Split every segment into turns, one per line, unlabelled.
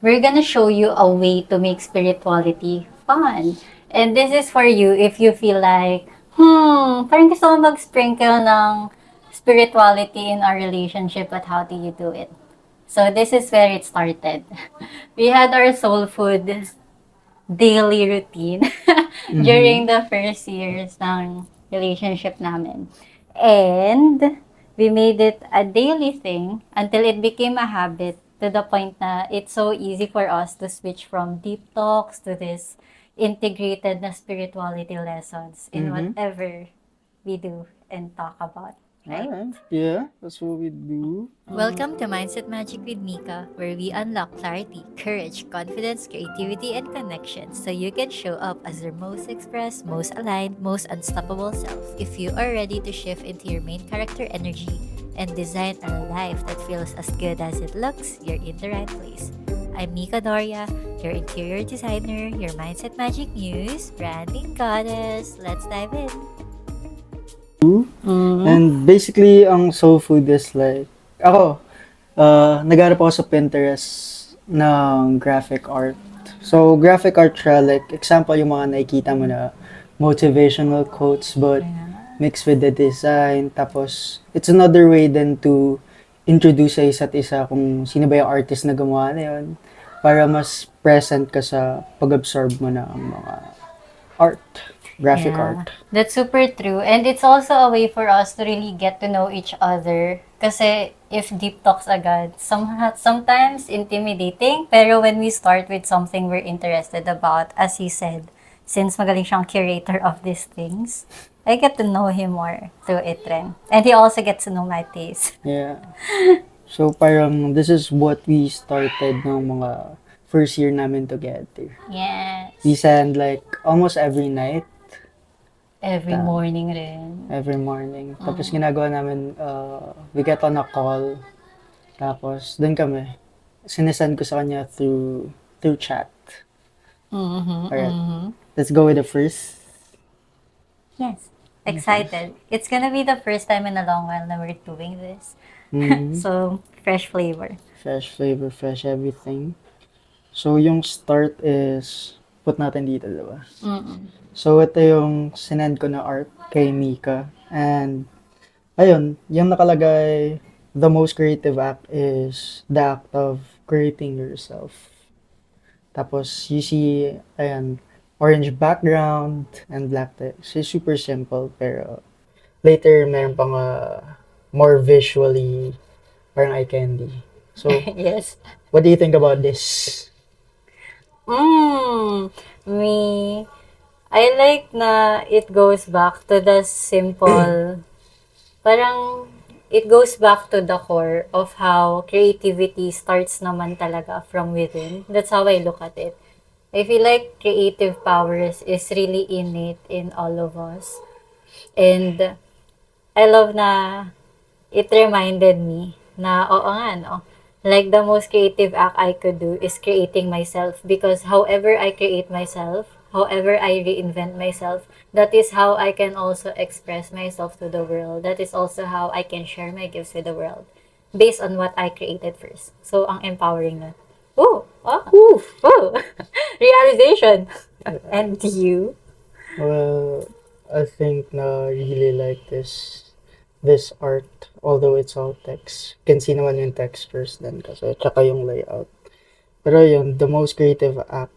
we're gonna show you a way to make spirituality fun. And this is for you if you feel like, parang gusto mo mag-sprinkle ng spirituality in our relationship, but how do you do it? So this is where it started. We had our soul food daily routine
Mm-hmm.
during the first years ng relationship namin. And we made it a daily thing until it became a habit to the point na it's so easy for us to switch from deep talks to this integrated na spirituality lessons in
Mm-hmm.
whatever we do and talk about, right?
Alright. Yeah, that's what we do.
Welcome to Mindset Magic with Mika, where we unlock clarity, courage, confidence, creativity, and connection so you can show up as your most expressed, most aligned, most unstoppable self. If you are ready to shift into your main character energy and design a life that feels as good as it looks, you're in the right place. I'm Mika Doria, your interior designer, your Mindset Magic muse, branding goddess. Let's dive in.
And basically, ang soul food is like, ako, nagharap ako sa Pinterest ng graphic art. So, graphic art siya, like, example yung mga nakikita mo na motivational quotes, but mixed with the design. Tapos, it's another way then to introduce sa isa't isa kung sino ba yung artist na gumawa na yun para mas present ka sa pag-absorb mo ng mga art, graphic art.
That's super true. And it's also a way for us to really get to know each other. Kasi if deep talks agad, sometimes intimidating. Pero when we start with something we're interested about, as he said, since magaling siyang curator of these things, I get to know him more through it rin. And he also gets to know my taste.
Yeah. So parang this is what we started ng mga first year namin together.
Yes.
We send like almost every night,
Every morning rin.
every morning. Tapos ginagawa namin, we get on a call. Tapos dun kami. Sinesend ko sa kanya through chat. Alright. Let's go with the first.
Yes. Excited. It's gonna be the first time in a long while that we're doing this.
Mhm.
So, fresh flavor.
Fresh flavor, fresh everything. So yung start is, put natin dito, diba? So ito yung sinend ko na art kay Mika. And ayun, yung nakalagay, the most creative act is the act of creating yourself. Tapos you see, ayan, orange background and black text. It's super simple, pero later meron pang more visually parang eye candy. So,
Yes.
what do you think about this?
Me, I like na it goes back to the simple, parang it goes back to the core of how creativity starts naman talaga from within. That's how I look at it. I feel like creative powers is really innate in all of us. And I love na it reminded me na, oo nga, no? Like, the most creative act I could do is creating myself because however I create myself, however I reinvent myself, that is how I can also express myself to the world. That is also how I can share my gifts with the world based on what I created first. So, ang empowering na. Ooh! Oh! Ooh! Realization! And you?
Well, I think na really like this art, although it's all text. You can see naman yung textures din kasi, tsaka yung layout. Pero yun, the most creative act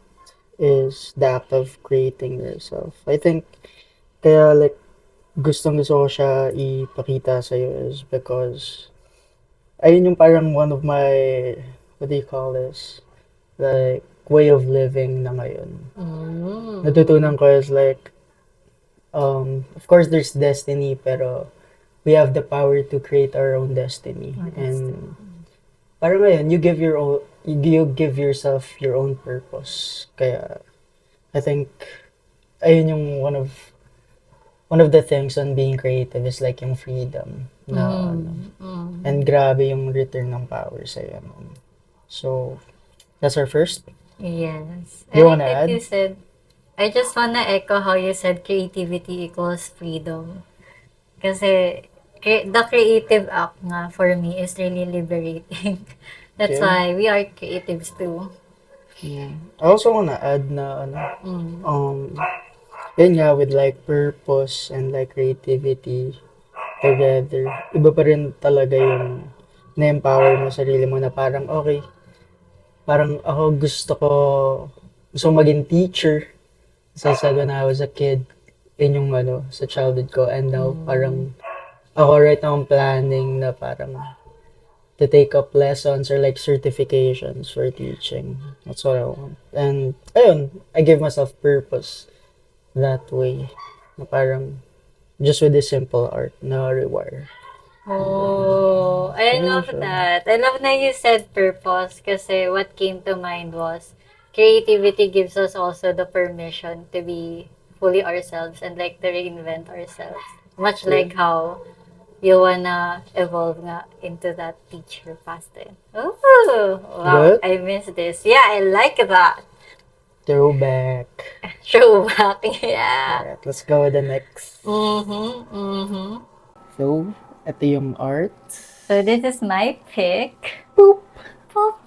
is the act of creating yourself. I think, kaya like, gustong gusto ko siya ipakita sa'yo is because, ayun yung parang one of my, what do you call this? Like, way of living na ngayon. Natutunan ko is like, of course there's destiny, pero we have the power to create our own destiny. And parang ngayon, you give yourself your own purpose. Kaya I think ayun yung one of the things on being creative is like yung freedom na and grabe yung return ng power sa nun. So that's our first.
Yes.
You
I
wanna
like that
add?
you said, I just wanna echo how you said creativity equals freedom. Kasi the creative act nga for me is really liberating. That's
Yeah.
why we are creatives too.
Yeah. I also wanna add na ano,
Mm.
yun nga with like purpose and like creativity together. Iba pa rin talaga yung na-empower mo sarili mo na parang okay, parang ako gusto ko maging teacher. So sa when I was a kid, yun yung ano, sa childhood ko. And now
Mm.
parang ako right now I'm planning na parang to take up lessons or like certifications for teaching. That's what I want. And ayun, I give myself purpose that way. Na parang just with this simple art na rewire.
Oh, I
Ayun
love
siya.
that. I love na you said purpose kasi what came to mind was creativity gives us also the permission to be fully ourselves and like to reinvent ourselves. Much
True.
like how you wanna evolve nga into that teacher past it. Oh, wow.
Good.
I miss this. Yeah, I like that.
Throwback.
Throwback. Yeah.
Alright, let's go with the next.
Mm-hmm. Mm-hmm.
So, ito yung art.
So this is my pick.
Boop!
Boop.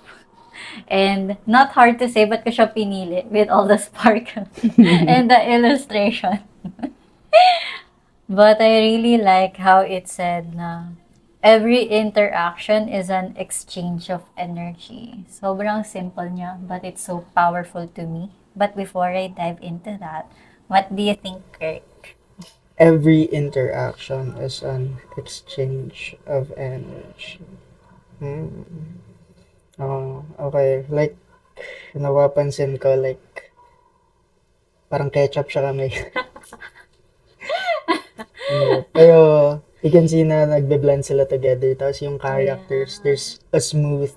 And not hard to say, but ko siya pinili with all the sparkle and the illustration. But I really like how it said na every interaction is an exchange of energy. Sobrang simple niya, but it's so powerful to me. But before I dive into that, what do you think, Kirk?
Every interaction is an exchange of energy. Hmm. Oh, okay. Like, napapansin ko, like, parang ketchup siya kami. Hindi. Pero, you can see na nagbe-blend sila together. Tapos yung
Oh, yeah.
characters, there's a smooth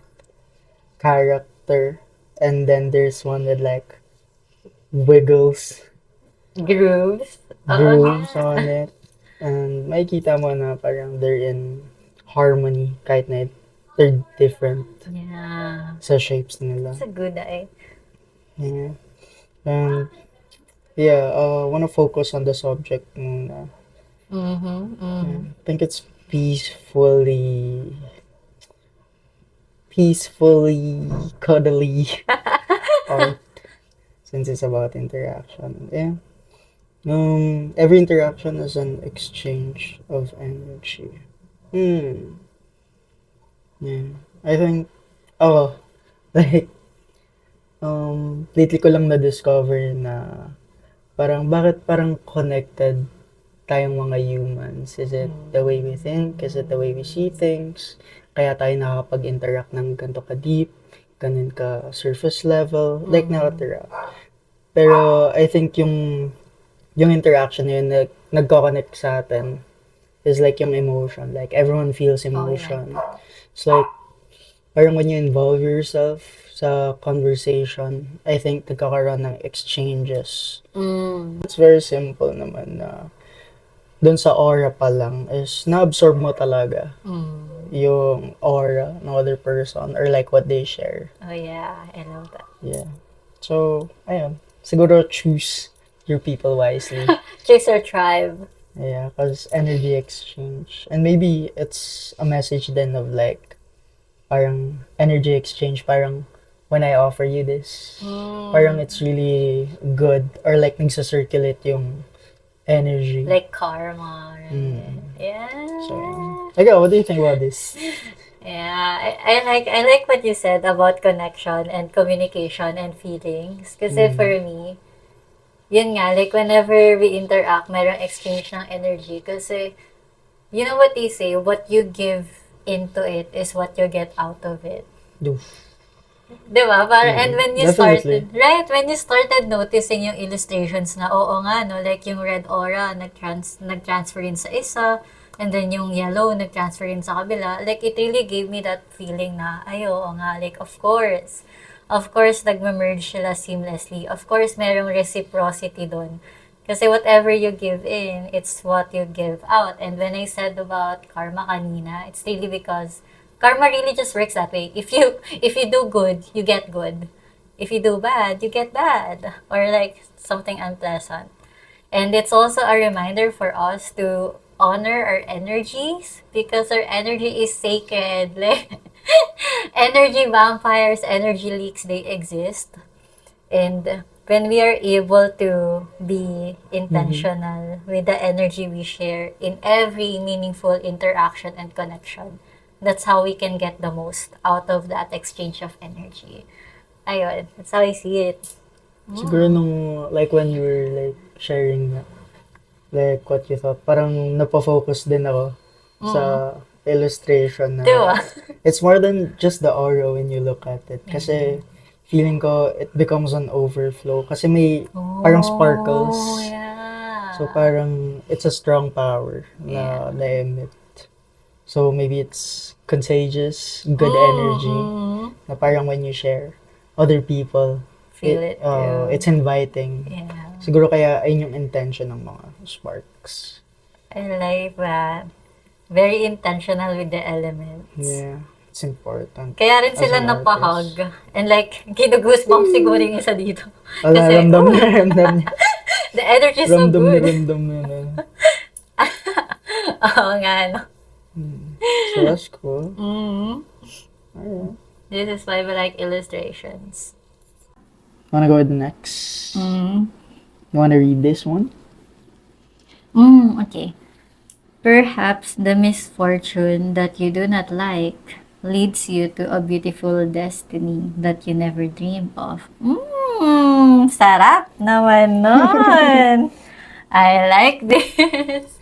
character. And then there's one with like wiggles,
Grooves. Oo nga.
grooves on it. And makikita mo na parang they're in harmony kahit na they're different
Yeah.
sa shapes nila.
That's a good eye.
Yeah. And yeah, wanna focus on the subject muna.
Mm-hmm.
Yeah.
Mm-hmm.
I think it's peacefully cuddly art since it's about interaction. Yeah. Every interaction is an exchange of energy. Hmm. Yeah. I think, oh, like, lately ko lang na-discover na parang bakit parang connected tayong mga humans? Is it the way we think? Is it the way we see things? Kaya tayo nakakapag-interact ng ganito ka-deep, ganun ka surface level, like nakatira. Pero I think yung interaction na yun na nagko-connect sa atin is like yung emotion. Like everyone feels
Oh, yeah.
emotion. It's like parang when you involve yourself sa conversation, I think nagkakaroon ng exchanges.
Mm.
It's very simple naman na dun sa aura pa lang is na-absorb mo talaga
Mm.
yung aura ng other person or like what they share.
Oh, yeah. I love that.
Yeah. So, ayun. Siguro choose your people wisely.
Choose your tribe.
Yeah, because energy exchange. And maybe it's a message then of like, parang energy exchange, parang when I offer you this, parang it's really good or like nagsasirculate yung energy.
Like karma, right?
Mm.
Yeah.
So, ikaw, what do you think about this?
Yeah, I like what you said about connection and communication and feelings. Kasi for me, yun nga, like whenever we interact, mayroong exchange ng energy. Kasi, you know what they say, what you give into it is what you get out of it.
Doof.
Diba? Para,
Yeah,
and when you
definitely.
started, right, when you started noticing yung illustrations na, oo nga, no, like yung red aura, nag-transfer rin sa isa, and then yung yellow, nag-transfer rin sa kabila, like, it really gave me that feeling na, ay, oo nga, like, of course, nag-merge sila seamlessly. Of course, merong reciprocity dun. Kasi whatever you give in, it's what you give out. And when I said about karma kanina, it's really because karma really just works that way. If you do good, you get good. If you do bad, you get bad. Or like something unpleasant. And it's also a reminder for us to honor our energies because our energy is sacred. Like, energy vampires, energy leaks, they exist. And when we are able to be
Mm-hmm.
intentional with the energy we share in every meaningful interaction and connection, that's how we can get the most out of that exchange of energy. Ayun, that's how I see it.
Siguro
Mm.
nung, like, when you were, like, sharing, like, what you thought, parang napofocus din ako sa
Mm.
illustration
Diba?
na it's more than just the aura when you look at it. Kasi, feeling ko, it becomes an overflow. Kasi may, parang
Oh,
sparkles. So,
yeah.
parang, it's a strong power
Yeah.
na na-emit. So, maybe it's contagious, good energy,
Mm-mm.
na parang when you share other people,
Feel it too.
it's inviting.
Yeah.
Siguro kaya ayun yung intention ng mga sparks.
I like that. Very intentional with the elements.
Yeah, it's important
Kaya rin
as
sila
an artist.
napahag. And like, ginugoosebumps siguro yung isa dito.
Wala,
Kasi,
ramdam
oh,
niya, ramdam niya.
the energy is so good.
Ramdam niya na.
Oo nga, no?
So that's cool.
Mm.
Alright.
This is why we like illustrations.
Wanna go with the next?
Mm.
You wanna read this one?
Okay. Perhaps the misfortune that you do not like leads you to a beautiful destiny that you never dreamed of. Sarap naman nun. I like this.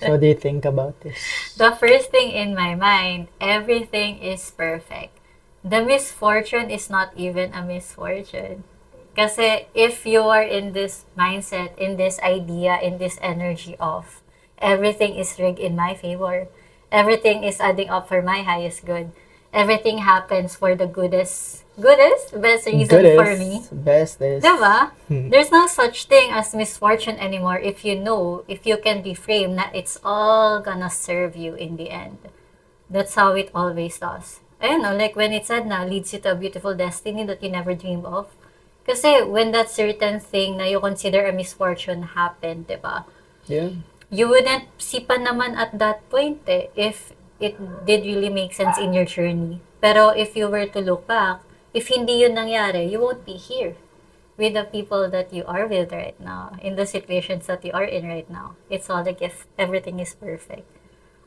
So what do you think about this?
The first thing in my mind, everything is perfect. The misfortune is not even a misfortune. Kasi if you are in this mindset, in this idea, in this energy of everything is rigged in my favor, everything is adding up for my highest good, everything happens for the best reason for me.
Bestest.
Diba? There's no such thing as misfortune anymore if you know, if you can reframe that it's all gonna serve you in the end. That's how it always does. I don't know, like when it said na leads you to a beautiful destiny that you never dreamed of. Kasi when that certain thing na you consider a misfortune happened, diba?
Yeah.
You wouldn't see pa naman at that point if it did really make sense in your journey. Pero if you were to look back, if hindi yun nangyari, you won't be here with the people that you are with right now, in the situations that you are in right now. It's all a gift. Everything is perfect.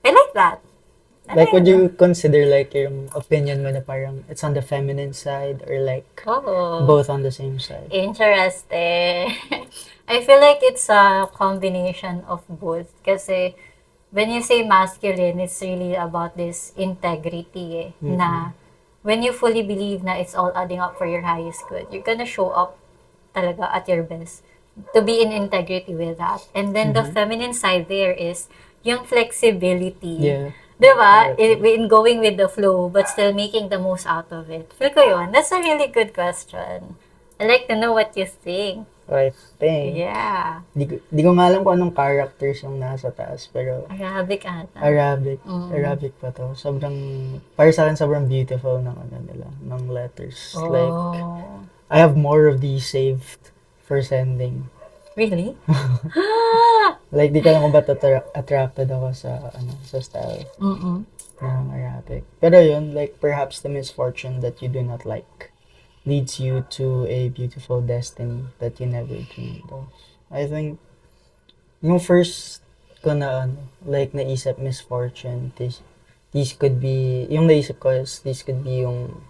I like that. I
Like,
like
would
that.
you consider, like, yung opinion mo na parang it's on the feminine side or like
Oh,
both on the same side?
interesting. I feel like it's a combination of both. Kasi when you say masculine, it's really about this integrity na when you fully believe na it's all adding up for your highest good, you're gonna show up talaga at your best to be in integrity with that. And then the feminine side there is yung flexibility.
Yeah.
Diba?
Yeah.
In going with the flow, but still making the most out of it. Feel ko yun. That's a really good question. I'd like to know what you think.
I think.
Yeah.
Di ko nga alam kung anong characters yung nasa taas, pero
Arabic ata.
Arabic pa to. Para sa akin, sobrang beautiful ng ano nila, ng letters. Like,
Oh.
I have more of these saved for sending.
Really?
Like, di ko alam kung ba't attracted ako sa style
Mm-mm.
ng Arabic. Pero yun, like, perhaps the misfortune that you do not like leads you to a beautiful destiny that you never dreamed of. I think, yung first ko na, like, naisip misfortune, these could be, yung naisip ko is, these could be yung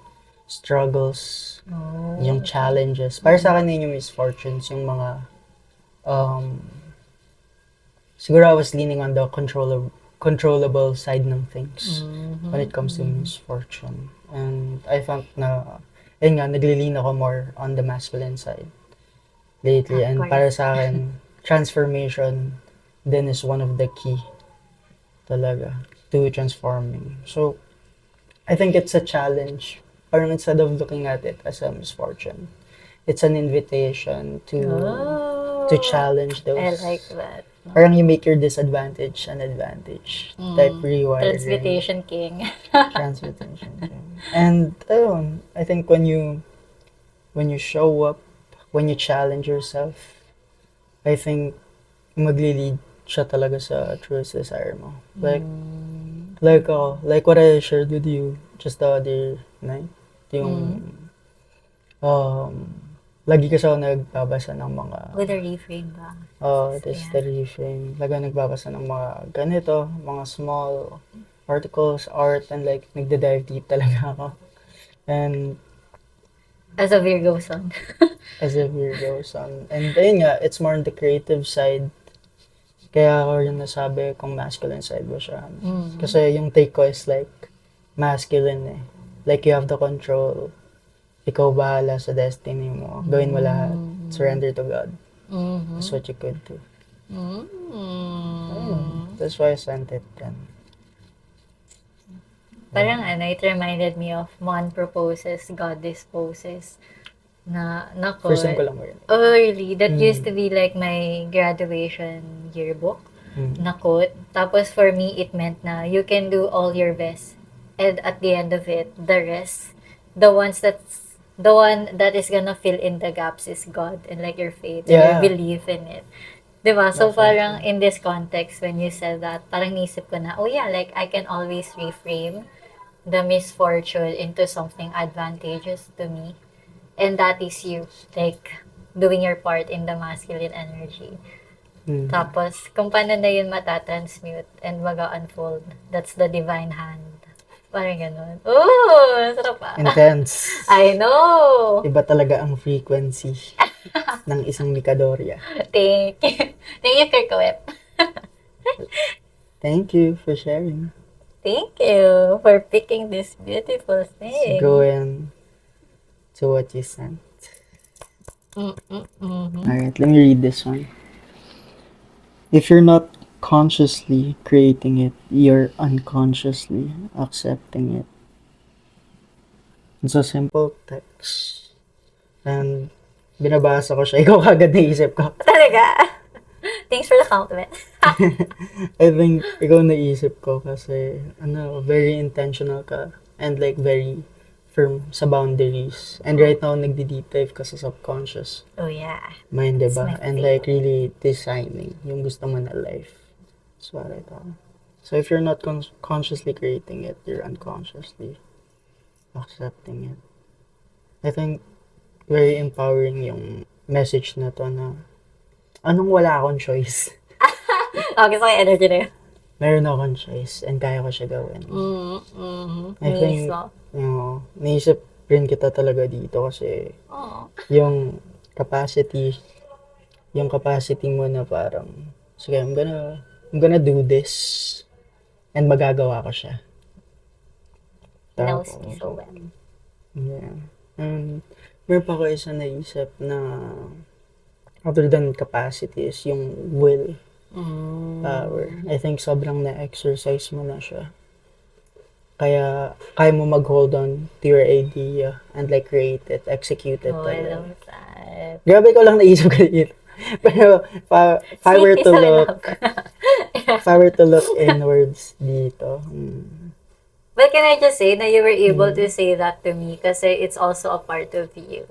struggles,
Oh.
yung challenges. Para sa akin yun yung misfortunes, yung mga, siguro I was leaning on the controllable side ng things when it comes to misfortune. And I found na, ayun nga, naglilin ako more on the masculine side lately.
Of
And
course.
para sa akin, transformation then is one of the key talaga to transforming. So, I think it's a challenge. Parang instead of looking at it as a misfortune, it's an invitation to challenge
I
those.
like that.
Parang you make your disadvantage an advantage. Type rewiring.
Transmutation king.
Transmutation. And ayun, I think when you show up, when you challenge yourself, I think maglilid siya talaga sa truest desire mo.
Mm.
Like what I shared with you just the other night, yung um, lagi kasi ako nagbabasa ng mga
With a reframe ba?
this
Yeah.
the reframe. Lagi nagbabasa ng mga ganito, mga small articles, art, and like nagda-dive deep talaga ako. And
As a Virgo sun.
as the year goes on. And ayun nga, it's more on the creative side. Kaya ako rin nasabi kung masculine side ba siya. Kasi yung take ko is like masculine eh. Like you have the control. Ikaw bahala sa destiny mo. Gawin mo lahat. Surrender to God. That's what you could do. Ayun. That's why I sent it then.
Parang it reminded me of man proposes, God disposes. Nako.
First time ko lang mo yun.
Oh, really? That used to be like my graduation yearbook na quote. Tapos for me, it meant na you can do all your best. And at the end of it, the rest, the one that is gonna fill in the gaps is God and like your faith and your
Yeah.
belief in it. Diba? So
Definitely.
parang in this context, when you said that, parang naisip ko na, oh yeah, like I can always reframe the misfortune into something advantageous to me. And that is you, like, doing your part in the masculine energy. Tapos, kung paano na yun matatransmute and mag-unfold, that's the divine hand. Parang ganun. Ooh, sarap ah.
Intense.
I know!
Iba talaga ang frequency ng isang Mikadorya.
Thank you. Thank you, kirko.
Thank you for sharing.
Thank you for picking this beautiful
Let's
thing.
go in to what you sent. Alright, let me read this one. If you're not consciously creating it, you're unconsciously accepting it. It's a simple text. And binabasa ko siya. Ikaw kagad naisip ko.
Talaga? Thanks for the compliment.
I think ikaw naisip ko kasi very intentional ka and like very firm sa boundaries. And right now, nagdi-deep dive ka sa subconscious
Oh yeah.
mind,
It's
diba?
my
And
favorite.
like really designing yung gusto mo na life. That's what I thought. So if you're not consciously creating it, you're unconsciously accepting it. I think very empowering yung message na to na anong wala akong choice.
Oh, gusto ko yung energy na yun.
Meron akong choice and kaya ko siya gawin. I think,
Mismo.
naisip rin kita talaga dito kasi
Oh.
yung capacity mo na parang, sige, I'm gonna do this and magagawa ko siya.
Knows me so well.
Yeah. And meron pa ko isa naisip na other than capacity is yung will power. I think sobrang na-exercise mo na siya. Kaya kaya mo mag-hold on to your idea and like create it, execute it.
Oh, I love that.
Grabe ko lang naisip ko dito. Pero if I were to look, if I were to look inwards dito,
But can I just say that you were able to say that to me kasi it's also a part of you.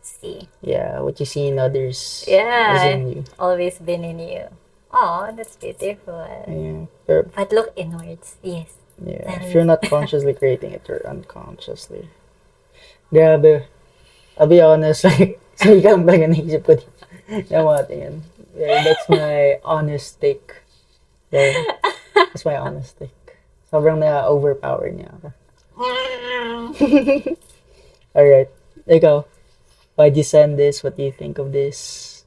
See?
yeah, what you see in others
Yeah.
is in you.
Always been in you. Oh, that's beautiful.
Yeah. Pero,
But look inwards. Yes.
yeah, if you're not consciously creating it, you're unconsciously. Grabe. I'll be honest, like, sabi ka lang talaga naisip ko dito. Yung mga tingin. Yeah, that's my honest take. Yeah, that's my honest take. Sobrang na-overpower niya ako. Alright. Ikaw, why'd you send this? What do you think of this?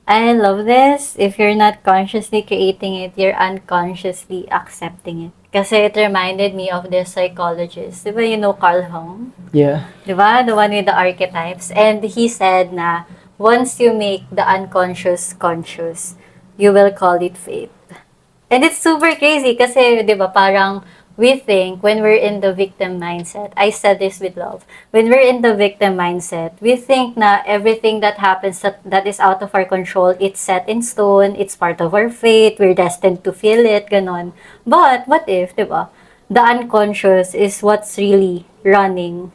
I love this. If you're not consciously creating it, you're unconsciously accepting it. Kasi it reminded me of this psychologist. Diba you know Carl Jung?
Yeah.
Diba? The one with the archetypes. And he said na once you make the unconscious conscious, you will call it fate. And it's super crazy kasi, di ba, parang we think when we're in the victim mindset, I said this with love, when we're in the victim mindset, we think na everything that happens that is out of our control, it's set in stone, it's part of our fate, we're destined to feel it, ganon. But what if, di ba, the unconscious is what's really running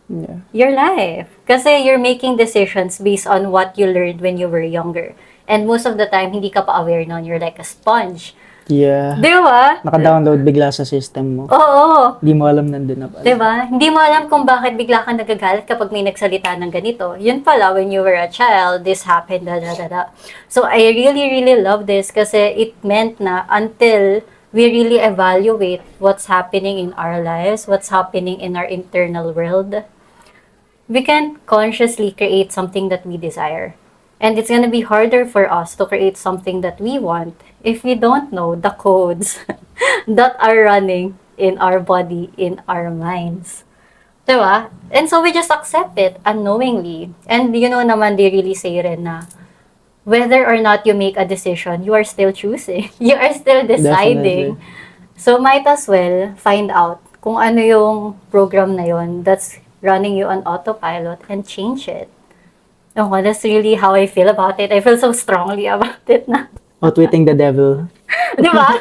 Yeah.
your life. Kasi you're making decisions based on what you learned when you were younger. And most of the time, hindi ka pa aware nun. You're like a sponge.
Yeah.
Di ba?
Naka-download bigla sa system mo.
Oo.
Di mo alam nandun na pala.
Diba? Hindi mo alam kung bakit bigla kang nagagalit kapag may nagsalita ng ganito. Yun pala, when you were a child, this happened, da da da da. So, I really, really love this kasi it meant na until we really evaluate what's happening in our lives, what's happening in our internal world, we can consciously create something that we desire. And it's gonna be harder for us to create something that we want if we don't know the codes that are running in our body, in our minds. Diba? And so we just accept it unknowingly. And you know naman, they really say rin na whether or not you make a decision, you are still choosing. You are still deciding.
Definitely.
So might as well find out kung ano yung program na yon that's running you on autopilot and change it. Okay, that's really how I feel about it. I feel so strongly about it na.
Outwitting the devil.
Di ba?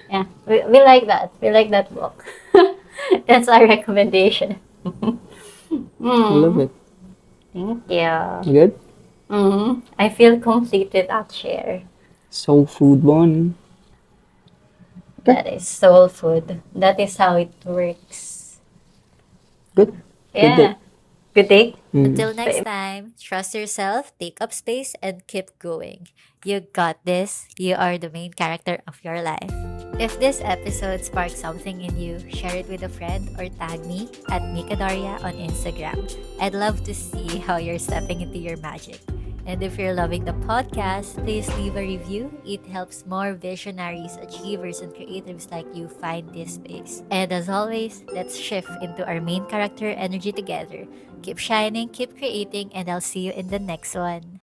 Yeah, we like that. We like that book. That's our recommendation.
I love it.
Thank you.
You good?
I feel complete with that share.
Soul food one.
That is soul food. That is how it works.
Good. Good day.
Yeah. Good day.
Until next time, trust yourself, take up space, and keep going. You got this. You are the main character of your life. If this episode sparked something in you, share it with a friend or tag me at Mikadaria on Instagram. I'd love to see how you're stepping into your magic. And if you're loving the podcast, please leave a review. It helps more visionaries, achievers, and creatives like you find this space. And as always, let's shift into our main character energy together. Keep shining, keep creating, and I'll see you in the next one.